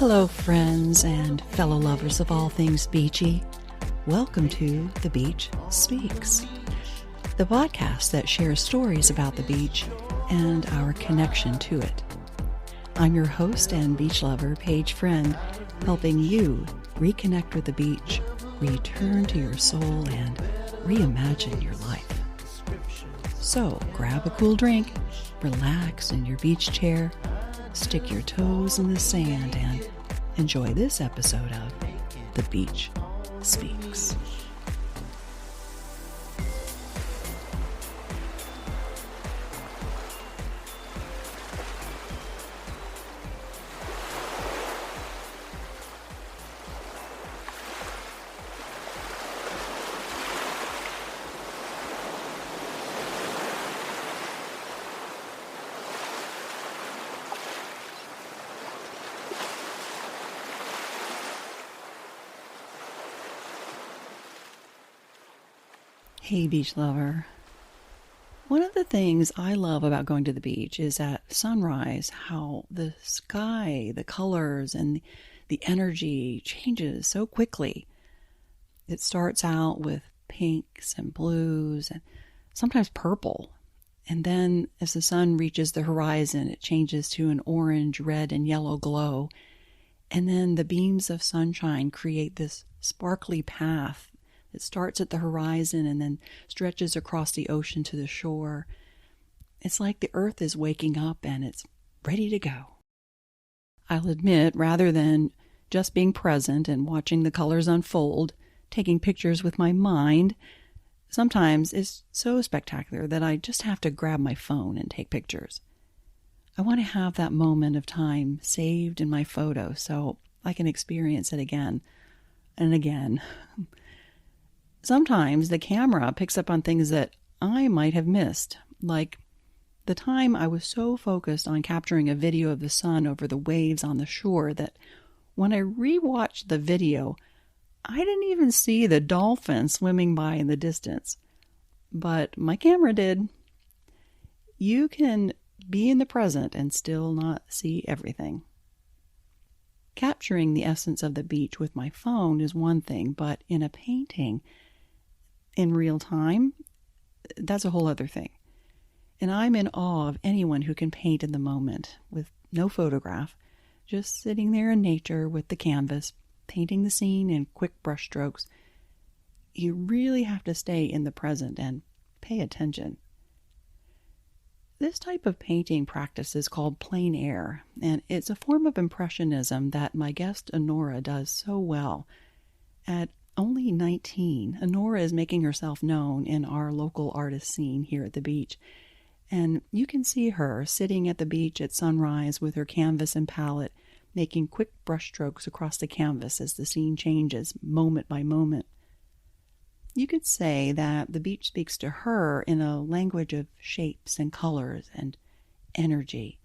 Hello, friends and fellow lovers of all things beachy. Welcome to The Beach Speaks, the podcast that shares stories about the beach and our connection to it. I'm your host and beach lover, Paige Friend, helping you reconnect with the beach, return to your soul, and reimagine your life. So grab a cool drink, relax in your beach chair, stick your toes in the sand, and enjoy this episode of The Beach Speaks. Hey, beach lover. One of the things I love about going to the beach is at sunrise, how the sky, the colors, and the energy changes so quickly. It starts out with pinks and blues and sometimes purple. And then as the sun reaches the horizon, it changes to an orange, red, and yellow glow. And then the beams of sunshine create this sparkly path. It starts at the horizon and then stretches across the ocean to the shore. It's like the earth is waking up and it's ready to go. I'll admit, rather than just being present and watching the colors unfold, taking pictures with my mind, sometimes it's so spectacular that I just have to grab my phone and take pictures. I want to have that moment of time saved in my photo so I can experience it again and again. Sometimes the camera picks up on things that I might have missed, like the time I was so focused on capturing a video of the sun over the waves on the shore that when I rewatched the video, I didn't even see the dolphin swimming by in the distance. But my camera did. You can be in the present and still not see everything. Capturing the essence of the beach with my phone is one thing, but in a painting, in real time, that's a whole other thing. And I'm in awe of anyone who can paint in the moment with no photograph, just sitting there in nature with the canvas, painting the scene in quick brushstrokes. You really have to stay in the present and pay attention. This type of painting practice is called plein air, and it's a form of impressionism that my guest Annora does so well. At only 19, Annora is making herself known in our local artist scene here at the beach. And you can see her sitting at the beach at sunrise with her canvas and palette, making quick brushstrokes across the canvas as the scene changes moment by moment. You could say that the beach speaks to her in a language of shapes and colors and energy.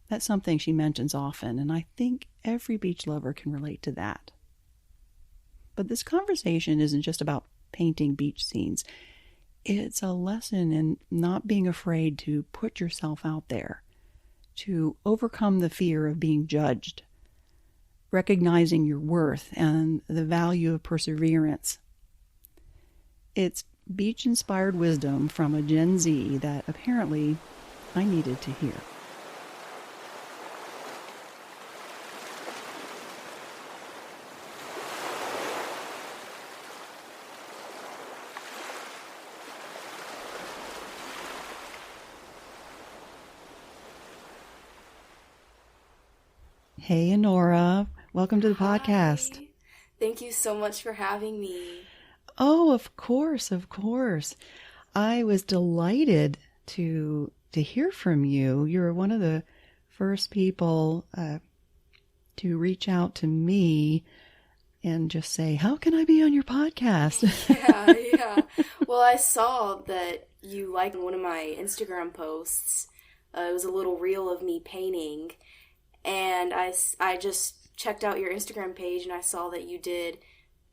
That's something she mentions often, and I think every beach lover can relate to that. But this conversation isn't just about painting beach scenes. It's a lesson in not being afraid to put yourself out there, to overcome the fear of being judged, recognizing your worth and the value of perseverance. It's beach-inspired wisdom from a Gen Z that apparently I needed to hear. Hey, Annora. Welcome to the podcast. Thank you so much for having me. Oh, of course, of course. I was delighted to hear from you. You're one of the first people to reach out to me and just say, how can I be on your podcast? Yeah. Well, I saw that you liked one of my Instagram posts. It was a little reel of me painting. And I just checked out your Instagram page and I saw that you did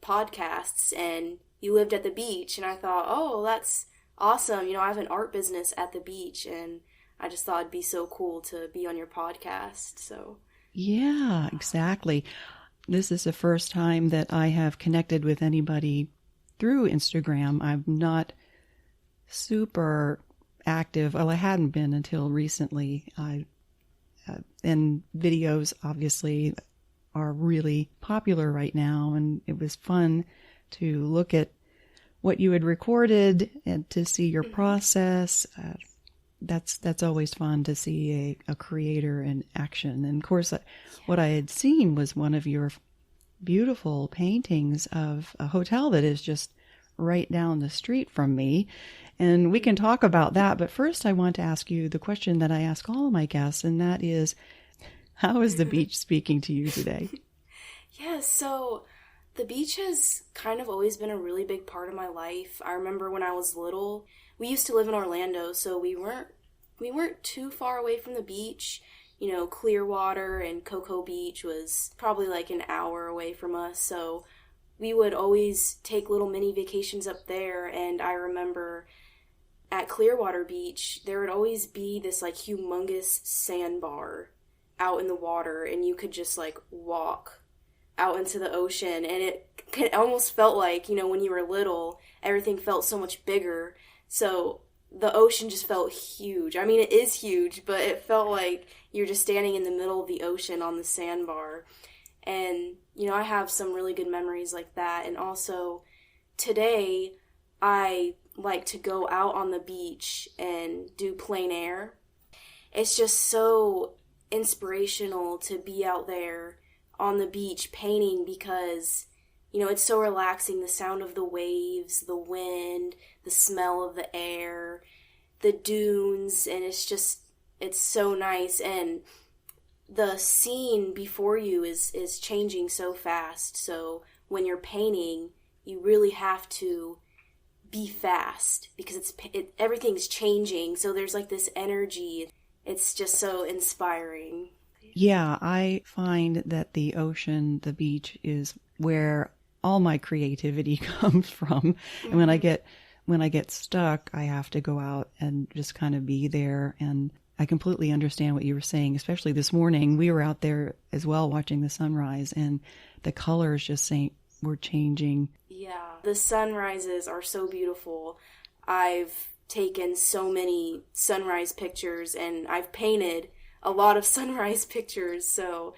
podcasts and you lived at the beach. And I thought, oh, that's awesome. You know, I have an art business at the beach and I just thought it'd be so cool to be on your podcast. So Yeah, exactly. This is the first time that I have connected with anybody through Instagram. I'm not super active. Well, I hadn't been until recently. And videos obviously are really popular right now, and it was fun to look at what you had recorded and to see your process. That's always fun to see a creator in action. And of course, what I had seen was one of your beautiful paintings of a hotel that is just right down the street from me. And we can talk about that. But first, I want to ask you the question that I ask all of my guests, and that is, how is the beach speaking to you today? Yeah, so the beach has kind of always been a really big part of my life. I remember when I was little, we used to live in Orlando, so we weren't too far away from the beach. You know, Clearwater and Cocoa Beach was probably like an hour away from us, so we would always take little mini vacations up there. And I remember at Clearwater Beach, there would always be this like humongous sandbar out in the water, and you could just like walk out into the ocean, and it almost felt like, you know, when you were little, everything felt so much bigger. So the ocean just felt huge. I mean, it is huge, but it felt like you're just standing in the middle of the ocean on the sandbar. And, you know, I have some really good memories like that. And also, today, I like to go out on the beach and do plein air. It's just so inspirational to be out there on the beach painting because, you know, it's so relaxing. The sound of the waves, the wind, the smell of the air, the dunes, and it's so nice. And the scene before you is changing so fast. So when you're painting, you really have to be fast because everything's changing. So there's like this energy. It's just so inspiring. Yeah, I find that the ocean, the beach, is where all my creativity comes from. And when I get stuck, I have to go out and just kind of be there. And I completely understand what you were saying, especially this morning. We were out there as well watching the sunrise, and the colors just were changing. Yeah, the sunrises are so beautiful. I've taken so many sunrise pictures, and I've painted a lot of sunrise pictures, so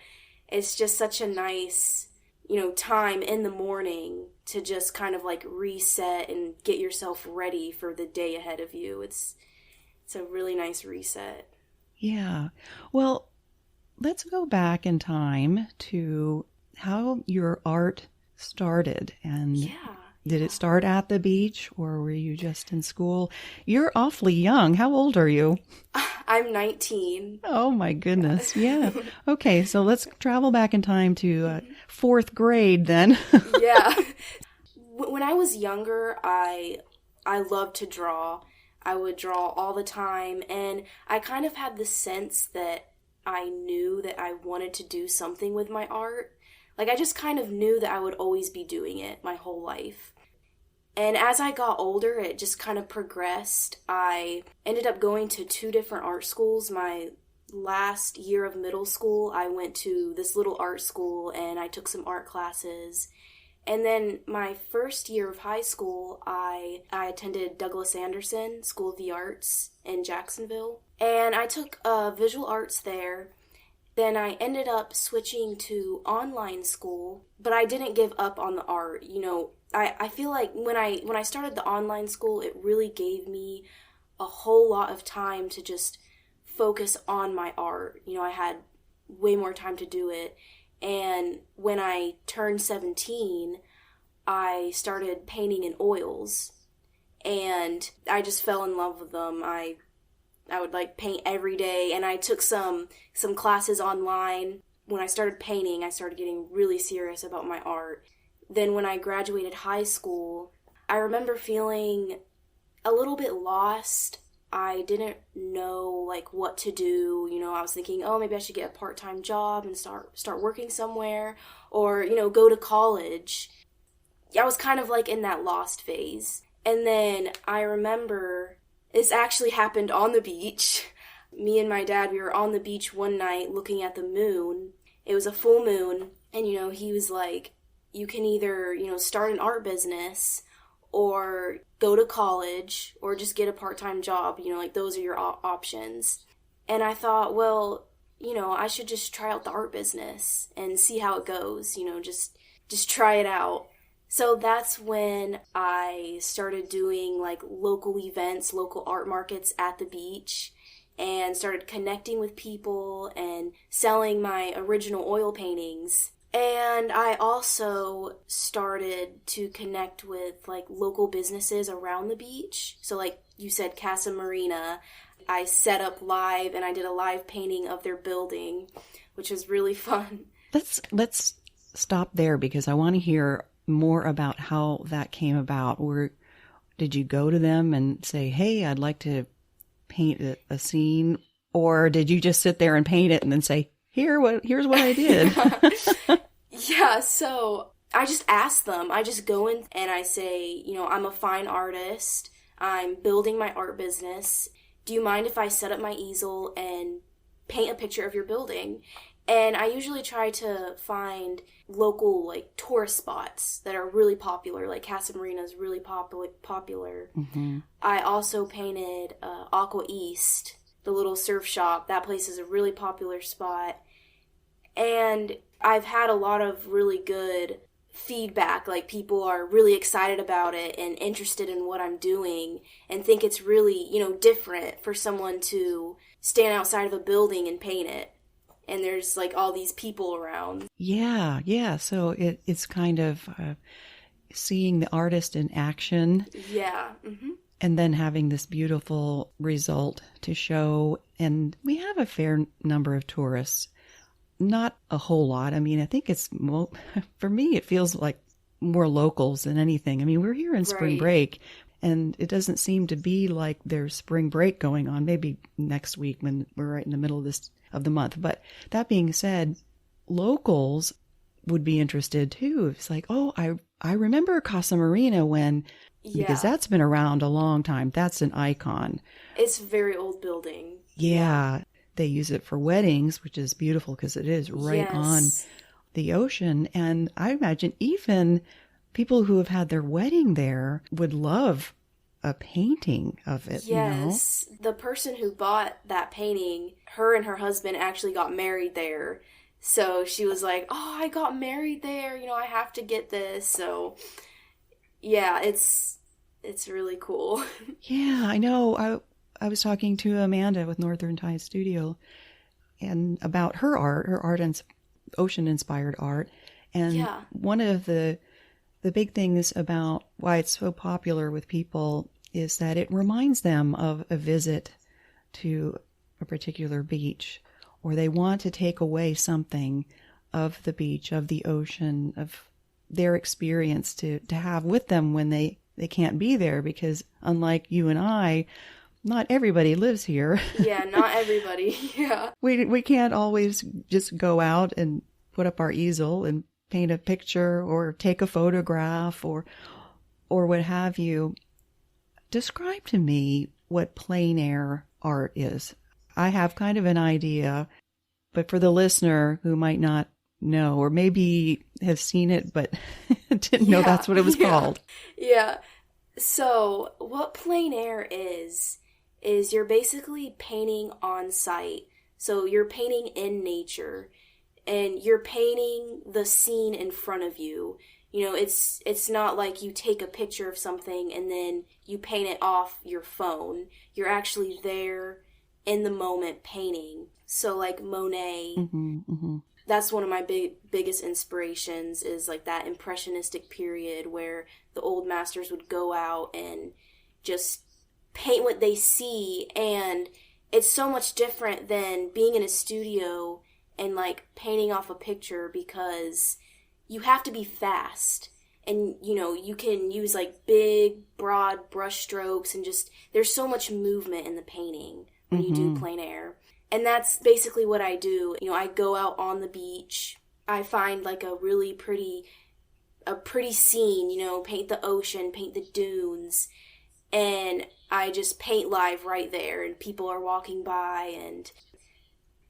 it's just such a nice, you know, time in the morning to just kind of like reset and get yourself ready for the day ahead of you. It's a really nice reset. Yeah. Well, let's go back in time to how your art started. And did it start at the beach, or were you just in school? You're awfully young. How old are you? I'm 19. Oh, my goodness. Yeah. Okay, so let's travel back in time to fourth grade then. Yeah. When I was younger, I loved to draw. I would draw all the time, and I kind of had the sense that I knew that I wanted to do something with my art. Like, I just kind of knew that I would always be doing it my whole life. And as I got older, it just kind of progressed. I ended up going to 2 different art schools. My last year of middle school, I went to this little art school, and I took some art classes. And then my first year of high school, I attended Douglas Anderson School of the Arts in Jacksonville. And I took visual arts there. Then I ended up switching to online school, but I didn't give up on the art. You know, I feel like when I started the online school, it really gave me a whole lot of time to just focus on my art. You know, I had way more time to do it. And when I turned 17, I started painting in oils, and I just fell in love with them. I would like paint every day, and I took some classes online. When I started painting, I started getting really serious about my art. Then when I graduated high school, I remember feeling a little bit lost. I didn't know like what to do. You know, I was thinking, oh, maybe I should get a part-time job and start working somewhere, or, you know, go to college. I was kind of like in that lost phase. And then I remember this actually happened on the beach. Me and my dad, we were on the beach one night looking at the moon, It was a full moon, and, he was like, you can either, start an art business or go to college or just get a part-time job, like those are your options. And I thought, well, I should just try out the art business and see how it goes, just try it out. So that's when I started doing like local events, local art markets at the beach, and started connecting with people and selling my original oil paintings. And I also started to connect with like local businesses around the beach. So like you said, Casa Marina, I set up live and I did a live painting of their building, which was really fun. Let's stop there because I want to hear more about how that came about. Did you go to them and say, hey, I'd like to paint a scene? Or did you just sit there and paint it and then say, here's what I did? Yeah, so I just ask them. I just go in and I say, I'm a fine artist. I'm building my art business. Do you mind if I set up my easel and paint a picture of your building? And I usually try to find local, like, tourist spots that are really popular. Like, Casa Marina is really popular. Mm-hmm. I also painted Aqua East, the little surf shop. That place is a really popular spot. And I've had a lot of really good feedback. Like, people are really excited about it and interested in what I'm doing and think it's really, different for someone to stand outside of a building and paint it. And there's, like, all these people around. Yeah. So it's kind of seeing the artist in action. Yeah. Mm-hmm. And then having this beautiful result to show. And we have a fair number of tourists. Not a whole lot. I mean, I think for me, it feels like more locals than anything. I mean, we're here in spring break, and it doesn't seem to be like there's spring break going on. Maybe next week when we're right in the middle of the month. But that being said, locals would be interested too. It's like, oh, I remember Casa Marina because that's been around a long time. That's an icon. It's a very old building. Yeah. They use it for weddings, which is beautiful because it is right on the ocean. And I imagine even people who have had their wedding there would love a painting of it. Yes. The person who bought that painting, her and her husband actually got married there. So she was like, oh, I got married there. I have to get this. So yeah, it's really cool. Yeah, I know. I was talking to Amanda with Northern Tide Studio and about her art and ocean-inspired art. And one of the big things about why it's so popular with people is that it reminds them of a visit to a particular beach, or they want to take away something of the beach, of the ocean, of their experience to have with them when they can't be there, because unlike you and I, not everybody lives here. Yeah, not everybody. Yeah. We can't always just go out and put up our easel and paint a picture or take a photograph or what have you. Describe to me what plein air art is. I have kind of an idea, but for the listener who might not know, or maybe have seen it but didn't know that's what it was called. Yeah. So what plein air is you're basically painting on site. So you're painting in nature and you're painting the scene in front of you. It's not like you take a picture of something and then you paint it off your phone. You're actually there in the moment painting. So like Monet, that's one of my biggest inspirations, is like that impressionistic period where the old masters would go out and just paint what they see. And it's so much different than being in a studio and like painting off a picture, because you have to be fast and you can use like big broad brush strokes, and just there's so much movement in the painting when you do plein air. And that's basically what I do. I go out on the beach, I find like a really pretty scene, paint the ocean, paint the dunes, and I just paint live right there, and people are walking by, and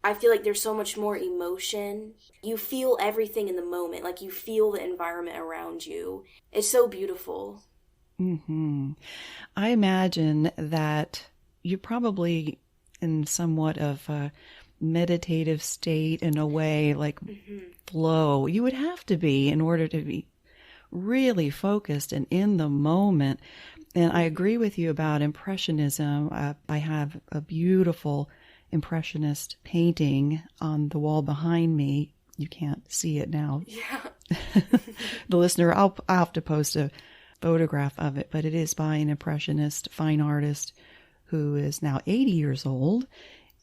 I feel like there's so much more emotion. You feel everything in the moment. Like, you feel the environment around you. It's so beautiful. Hmm. I imagine that you're probably in somewhat of a meditative state in a way, like flow. You would have to be in order to be really focused and in the moment. And I agree with you about Impressionism. I have a beautiful Impressionist painting on the wall behind me. You can't see it now. Yeah. The listener, I'll have to post a photograph of it, but it is by an Impressionist fine artist who is now 80 years old.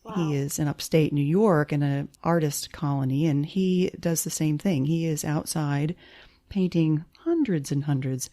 Wow. He is in upstate New York in an artist colony, and he does the same thing. He is outside painting hundreds and hundreds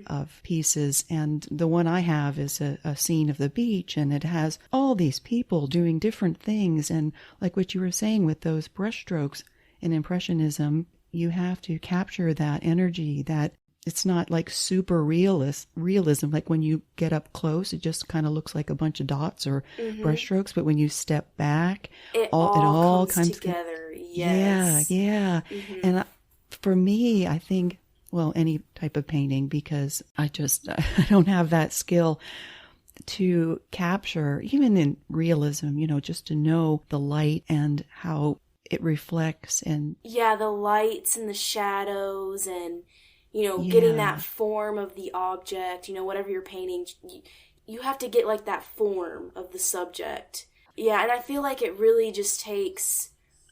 of pieces, and the one I have is a scene of the beach, and it has all these people doing different things, and like what you were saying with those brushstrokes in Impressionism, you have to capture that energy, that it's not like super realism. Like when you get up close, it just kind of looks like a bunch of dots or brushstrokes. But when you step back, It all comes comes together. Yes. Yeah. And for me, I think, well, any type of painting, because I don't have that skill to capture, even in realism, just to know the light and how it reflects. And yeah, the lights and the shadows and getting that form of the object, whatever you're painting, you have to get like that form of the subject. Yeah, and I feel like it really just takes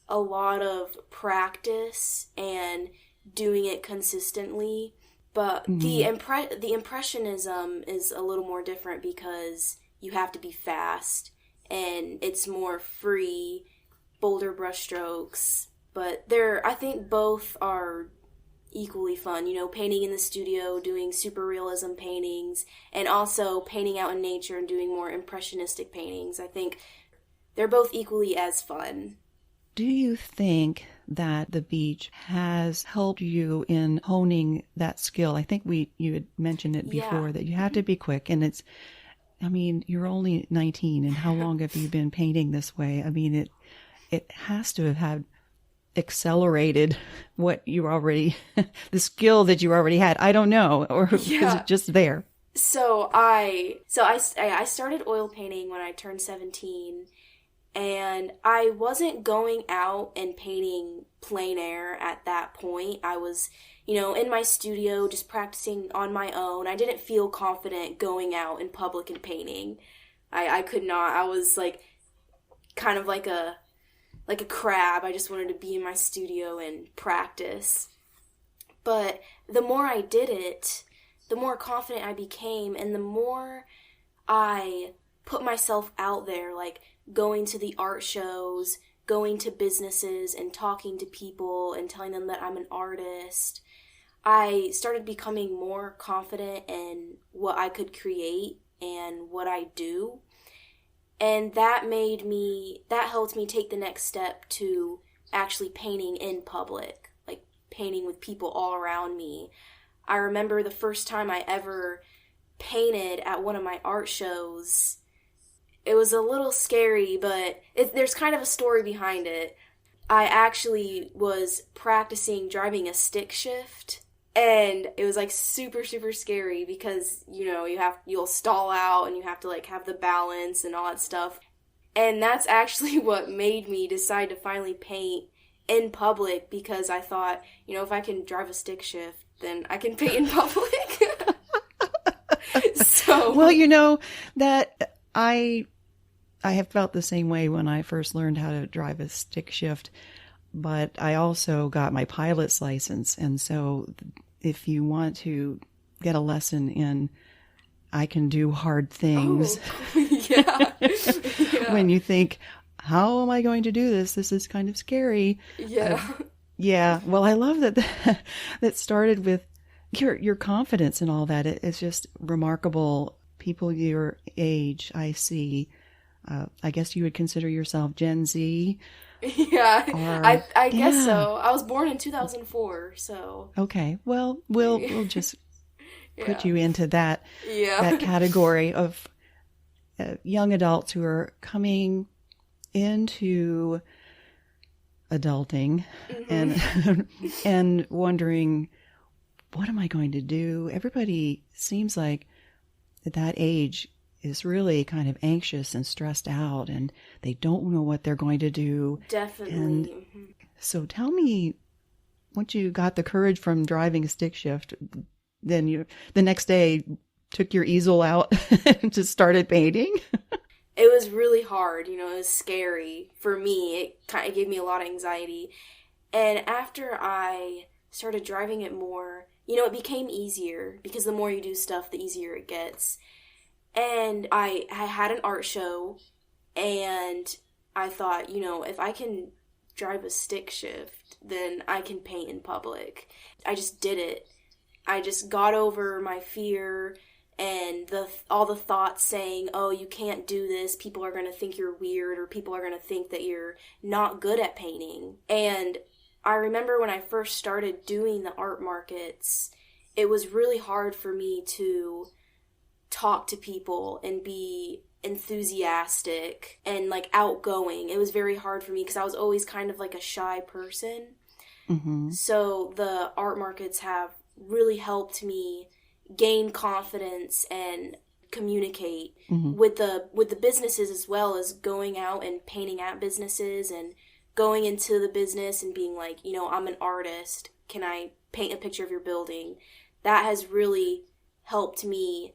a lot of practice and doing it consistently. But the Impressionism is a little more different because you have to be fast and it's more free, bolder brushstrokes. But I think both are equally fun, painting in the studio, doing super realism paintings, and also painting out in nature and doing more impressionistic paintings. I think they're both equally as fun. Do you think that the beach has helped you in honing that skill? I think you had mentioned it before, that you have to be quick, and you're only 19, and how long have you been painting this way? It has to have had accelerated what you already, the skill that you already had. I don't know, or is it just there? So I started oil painting when I turned 17, and I wasn't going out and painting plein air at that point. I was, in my studio just practicing on my own. I didn't feel confident going out in public and painting. I could not. I was like kind of like a crab. I just wanted to be in my studio and practice. But the more I did it, the more confident I became, and the more I put myself out there, like going to the art shows, going to businesses and talking to people and telling them that I'm an artist. I started becoming more confident in what I could create and what I do. And that helped me take the next step to actually painting in public, like painting with people all around me. I remember the first time I ever painted at one of my art shows. It was a little scary, but there's kind of a story behind it. I actually was practicing driving a stick shift, and it was like super, super scary because, you'll stall out and you have to like have the balance and all that stuff. And that's actually what made me decide to finally paint in public, because I thought, if I can drive a stick shift, then I can paint in public. So, well, that I have felt the same way when I first learned how to drive a stick shift, but I also got my pilot's license. And so if you want to get a lesson in, I can do hard things. Oh, yeah. When you think, how am I going to do this? This is kind of scary. Yeah. Well, I love that started with your confidence and all that. It's just remarkable. People your age, I see. I guess you would consider yourself Gen Z. Yeah, I guess so. I was born in 2004, so. Okay, well, we'll just put you into that category of young adults who are coming into adulting and and wondering, what am I going to do? Everybody seems like at that age is really kind of anxious and stressed out, and they don't know what they're going to do. Definitely. And so tell me, once you got the courage from driving a stick shift, then you the next day took your easel out and just started painting? It was really hard, it was scary for me. It kind of gave me a lot of anxiety. And after I started driving it more, it became easier, because the more you do stuff, the easier it gets. And I had an art show, and I thought, if I can drive a stick shift, then I can paint in public. I just did it. I just got over my fear and all the thoughts saying, oh, you can't do this, people are going to think you're weird, or people are going to think that you're not good at painting. And I remember when I first started doing the art markets, it was really hard for me to talk to people and be enthusiastic and outgoing. It was very hard for me because I was always kind of a shy person. Mm-hmm. So the art markets have really helped me gain confidence and communicate with the businesses, as well as going out and painting at businesses and going into the business and being like, I'm an artist, can I paint a picture of your building? That has really helped me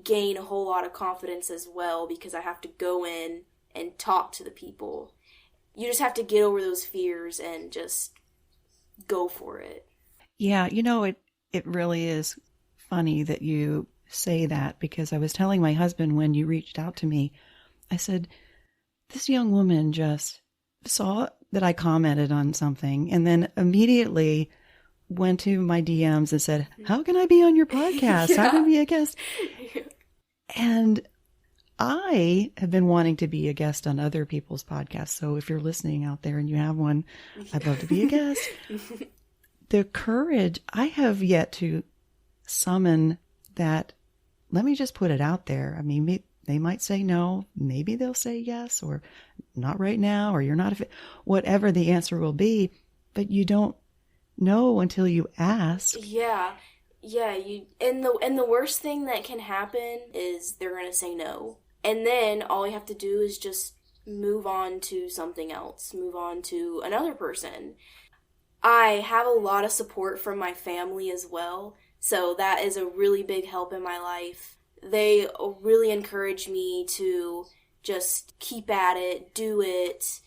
gain a whole lot of confidence as well, because I have to go in and talk to the people. You just have to get over those fears and just go for it. Yeah, it really is funny that you say that, because I was telling my husband when you reached out to me, I said, this young woman just saw that I commented on something and then immediately went to my DMs and said, how can I be on your podcast? Yeah. How can I be a guest? And I have been wanting to be a guest on other people's podcasts. So if you're listening out there and you have one, I'd love to be a guest. The courage, I have yet to summon that. Let me just put it out there. I mean, they might say no, maybe they'll say yes, or not right now, or you're not a fit, whatever the answer will be, but you don't know until you ask. Yeah, and the worst thing that can happen is they're gonna say no, and then all you have to do is just move on to something else, move on to another person. I have a lot of support from my family as well, so that is a really big help in my life. They really encourage me to just keep at it, do it,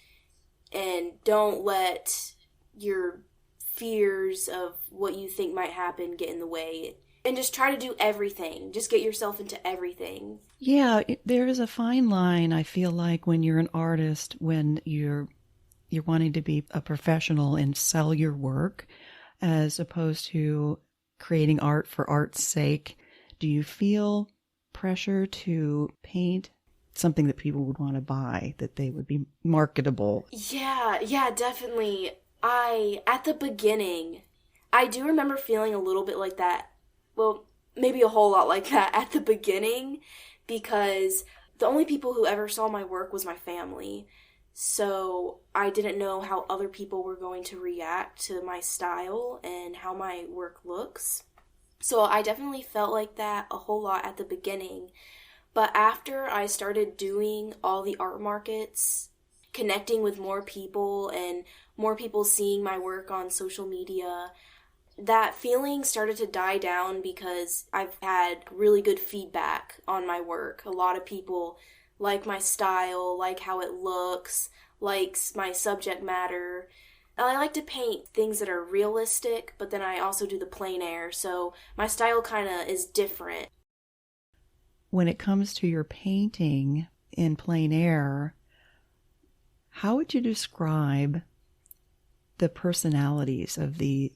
and don't let your fears of what you think might happen get in the way. And just try to do everything. Just get yourself into everything. Yeah, there is a fine line, I feel like, when you're an artist, when you're wanting to be a professional and sell your work, as opposed to creating art for art's sake. Do you feel pressure to paint something that people would want to buy, that they would be marketable? Yeah, definitely. At the beginning, I do remember feeling a little bit like that. Well, maybe a whole lot like that at the beginning, because the only people who ever saw my work was my family. So I didn't know how other people were going to react to my style and how my work looks. So I definitely felt like that a whole lot at the beginning. But after I started doing all the art markets, connecting with more people and more people seeing my work on social media, that feeling started to die down, because I've had really good feedback on my work. A lot of people like my style, like how it looks, likes my subject matter. I like to paint things that are realistic, but then I also do the plein air, so my style kind of is different. When it comes to your painting in plein air, how would you describe the personalities of the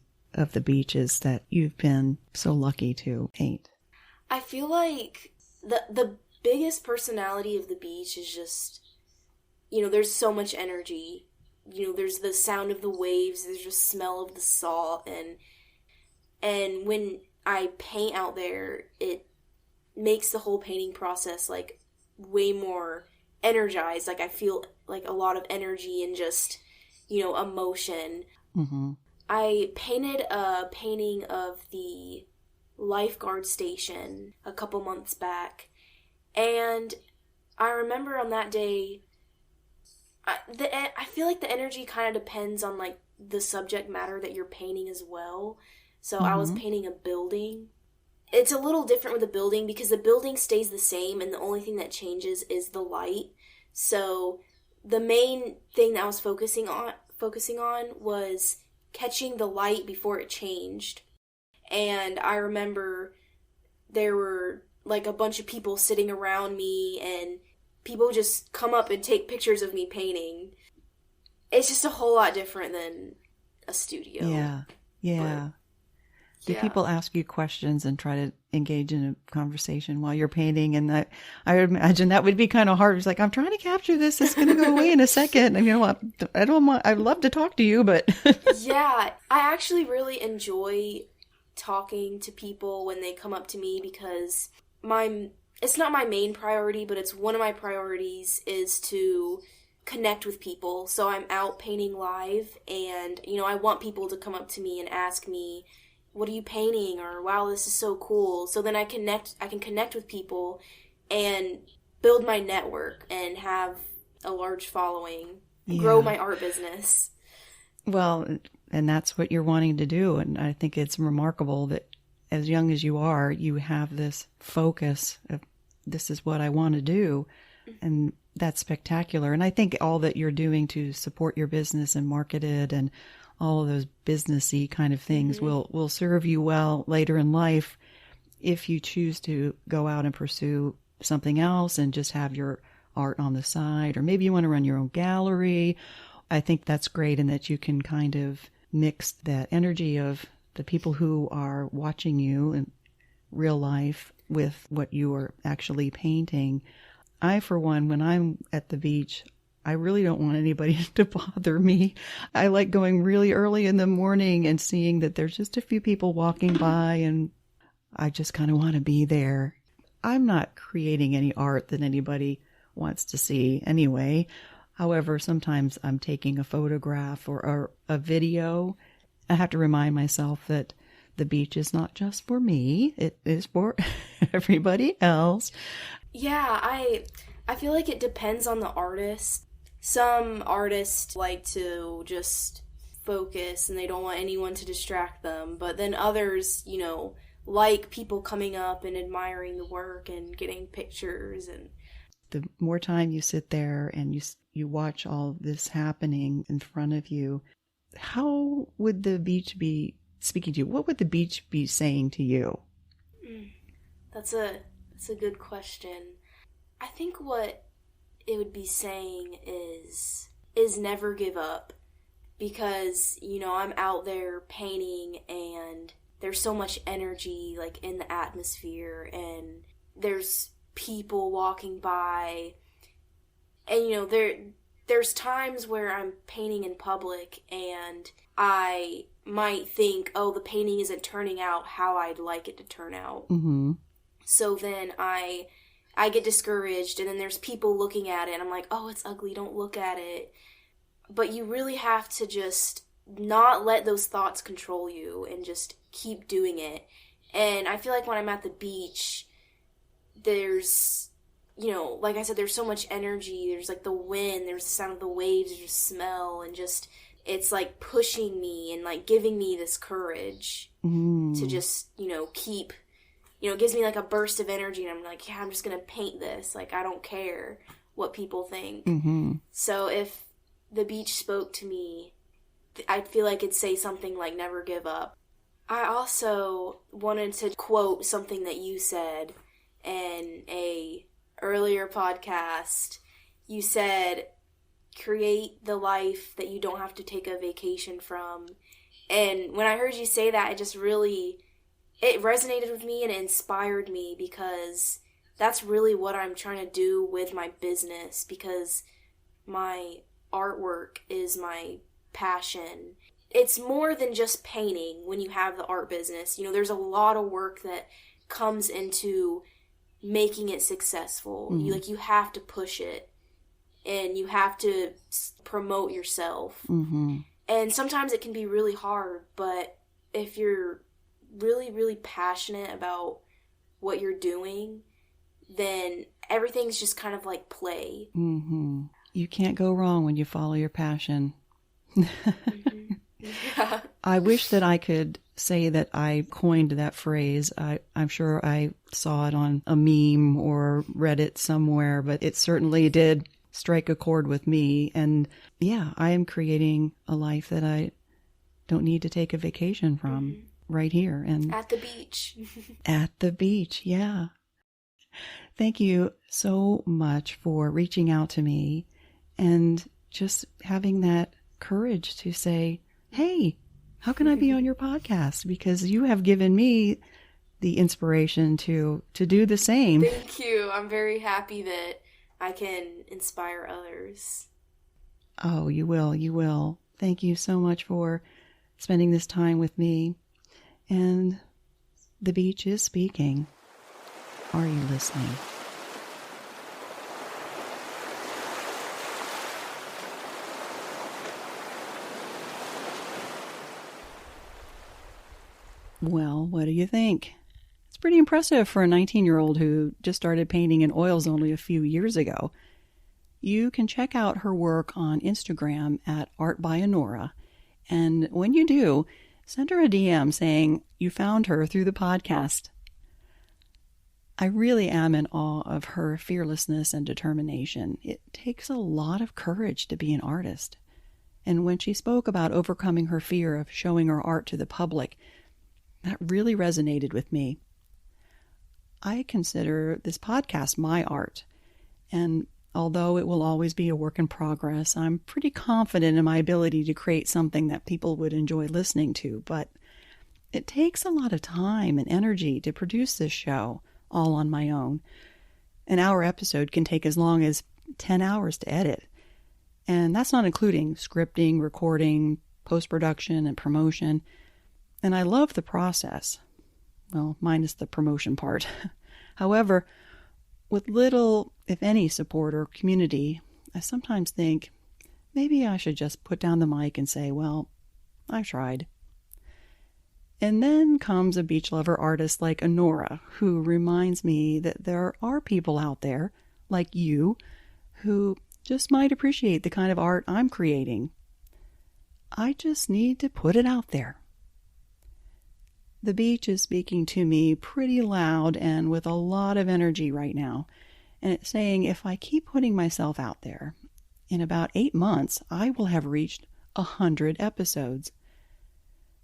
beaches that you've been so lucky to paint? I feel like the biggest personality of the beach is just, there's so much energy. There's the sound of the waves, there's just smell of the salt, and when I paint out there, it makes the whole painting process way more energized. I feel a lot of energy and just, emotion. Mm-hmm. I painted a painting of the lifeguard station a couple months back, and I remember on that day, I feel like the energy kind of depends on like the subject matter that you're painting as well. So I was Mm-hmm. painting a building. It's a little different with the building because the building stays the same and the only thing that changes is the light. So the main thing that I was focusing on was catching the light before it changed. And I remember there were like a bunch of people sitting around me, and people just come up and take pictures of me painting. It's just a whole lot different than a studio. Yeah. Yeah. But, Do yeah. people ask you questions and try to engage in a conversation while you're painting? And I would imagine that would be kind of hard. It's like, I'm trying to capture this. It's going to go away in a second. And I'd love to talk to you, but. Yeah, I actually really enjoy talking to people when they come up to me because it's not my main priority, but it's one of my priorities is to connect with people. So I'm out painting live, and I want people to come up to me and ask me, what are you painting? Or, wow, this is so cool. So then I can connect with people and build my network and have a large following, grow my art business. Well, and that's what you're wanting to do. And I think it's remarkable that as young as you are, you have this focus of this is what I want to do. And that's spectacular. And I think all that you're doing to support your business and market it and all of those businessy kind of things will serve you well later in life if you choose to go out and pursue something else and just have your art on the side, or maybe you want to run your own gallery. I think that's great, and that you can kind of mix that energy of the people who are watching you in real life with what you are actually painting. I, for one, when I'm at the beach, I really don't want anybody to bother me. I like going really early in the morning and seeing that there's just a few people walking by, and I just kind of want to be there. I'm not creating any art that anybody wants to see anyway. However, sometimes I'm taking a photograph or a video. I have to remind myself that the beach is not just for me. It is for everybody else. Yeah, I feel like it depends on the artist. Some artists like to just focus and they don't want anyone to distract them. But then others, like people coming up and admiring the work and getting pictures. And the more time you sit there and you watch all this happening in front of you, how would the beach be speaking to you? What would the beach be saying to you? That's a good question. I think what it would be saying is never give up, because I'm out there painting and there's so much energy like in the atmosphere, and there's people walking by, and there's times where I'm painting in public and I might think, oh, the painting isn't turning out how I'd like it to turn out. Mm-hmm. So then I get discouraged, and then there's people looking at it, and I'm like, oh, it's ugly, don't look at it. But you really have to just not let those thoughts control you and just keep doing it. And I feel like when I'm at the beach, there's, like I said, there's so much energy. There's like the wind, there's the sound of the waves, there's smell, and just, it's like pushing me and like giving me this courage to just, keep, it gives me like a burst of energy, and I'm like, yeah, I'm just going to paint this. Like, I don't care what people think. Mm-hmm. So if the beach spoke to me, I feel like it'd say something like, never give up. I also wanted to quote something that you said in a earlier podcast. You said, create the life that you don't have to take a vacation from. And when I heard you say that, it resonated with me and it inspired me, because that's really what I'm trying to do with my business, because my artwork is my passion. It's more than just painting when you have the art business. There's a lot of work that comes into making it successful. You have to push it. and you have to promote yourself. Mm-hmm. And sometimes it can be really hard, but if you're really, really passionate about what you're doing, then everything's just kind of like play. Mm-hmm. You can't go wrong when you follow your passion. Mm-hmm. Yeah. I wish that I could say that I coined that phrase. I'm sure I saw it on a meme or read it somewhere, but it certainly did strike a chord with me. And yeah, I am creating a life that I don't need to take a vacation from right here. And at the beach. At the beach, yeah. Thank you so much for reaching out to me and just having that courage to say, hey, how can I be on your podcast? Because you have given me the inspiration to do the same. Thank you. I'm very happy that I can inspire others. Oh, you will. You will. Thank you so much for spending this time with me. And the beach is speaking. Are you listening? Well, what do you think? It's pretty impressive for a 19-year-old who just started painting in oils only a few years ago. You can check out her work on Instagram at Art by Annora. And when you do, send her a DM saying you found her through the podcast. I really am in awe of her fearlessness and determination. It takes a lot of courage to be an artist. And when she spoke about overcoming her fear of showing her art to the public, that really resonated with me. I consider this podcast my art, and although it will always be a work in progress, I'm pretty confident in my ability to create something that people would enjoy listening to, but it takes a lot of time and energy to produce this show all on my own. An hour episode can take as long as 10 hours to edit, and that's not including scripting, recording, post-production, and promotion. And I love the process. Well, minus the promotion part. However, with little, if any, support or community, I sometimes think maybe I should just put down the mic and say, well, I tried. And then comes a beach lover artist like Annora, who reminds me that there are people out there, like you, who just might appreciate the kind of art I'm creating. I just need to put it out there. The beach is speaking to me pretty loud and with a lot of energy right now. And it's saying if I keep putting myself out there, in about 8 months, I will have reached 100 episodes.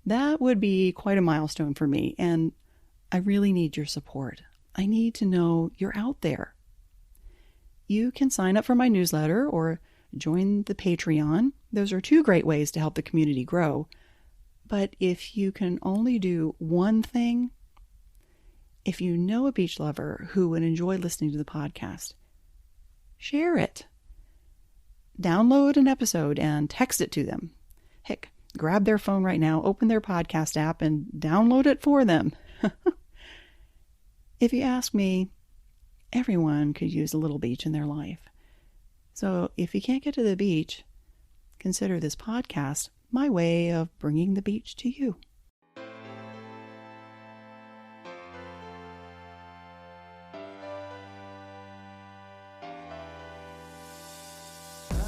That would be quite a milestone for me, and I really need your support. I need to know you're out there. You can sign up for my newsletter or join the Patreon. Those are 2 great ways to help the community grow. But if you can only do one thing, if you know a beach lover who would enjoy listening to the podcast, share it. Download an episode and text it to them. Heck, grab their phone right now, open their podcast app, and download it for them. If you ask me, everyone could use a little beach in their life. So if you can't get to the beach, consider this podcast my way of bringing the beach to you.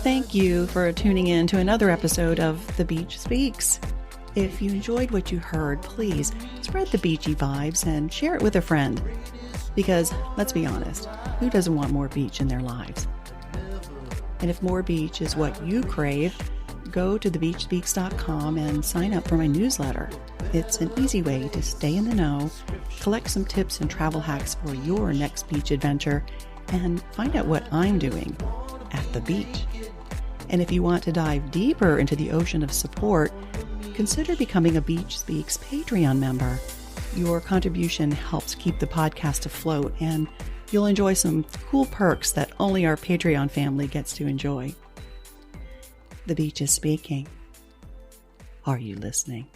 Thank you for tuning in to another episode of The Beach Speaks. If you enjoyed what you heard, please spread the beachy vibes and share it with a friend. Because, let's be honest, who doesn't want more beach in their lives? And if more beach is what you crave, go to thebeachspeaks.com and sign up for my newsletter. It's an easy way to stay in the know, collect some tips and travel hacks for your next beach adventure, and find out what I'm doing at the beach. And if you want to dive deeper into the ocean of support, consider becoming a Beach Speaks Patreon member. Your contribution helps keep the podcast afloat, and you'll enjoy some cool perks that only our Patreon family gets to enjoy. The beach is speaking. Are you listening?